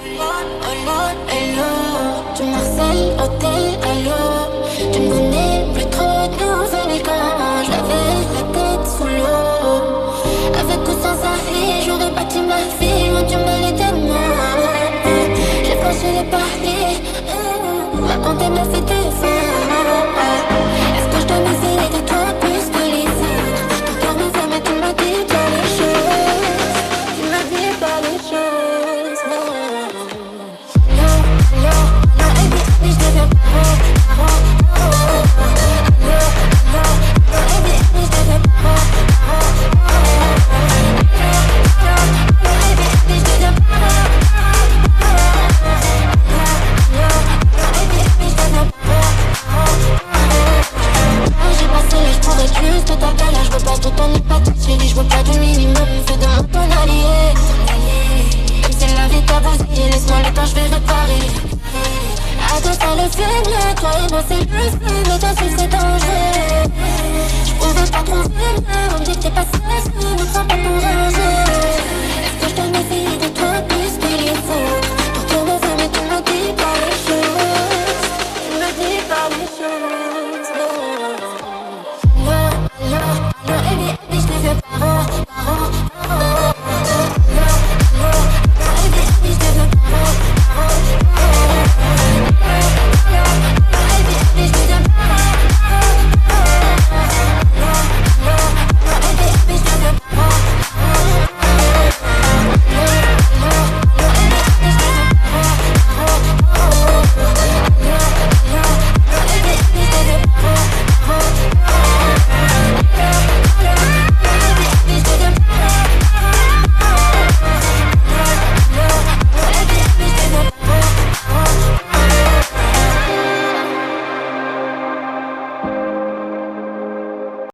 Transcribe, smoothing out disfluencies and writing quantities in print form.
Hello, tu m'harcèles, hôtel, allô. Tu me donnais plus trop de nouvelles quand j'avais la tête sous l'eau. Avec ou sans avis, j'aurais bâti ma vie, loin du mal et des mots. J'ai franchi les paliers, raconter ma vie des est-ce que je dois m'essayer de toi plus que les autres? Ton cœur me fait, mais tu m'as dit pas les choses. Tu m'as dit pas les choses. Non, baby, je deviens paro. Non, baby, je deviens paro. Baby, je deviens paro. J'ai passé l'âge pour être juste ta belle. Je veux pas tout ton hypothèse, je veux pas du minimum. Fais de moi ton allié. Même si la vie t'a bousillé, laisse-moi le temps, je vais réparer. À toi ça le fait bien, toi et moi c'est plus fun. Mais toi seul c'est dangereux. Je pouvais pas trouver mieux, on me dit que t'es pas sérieux.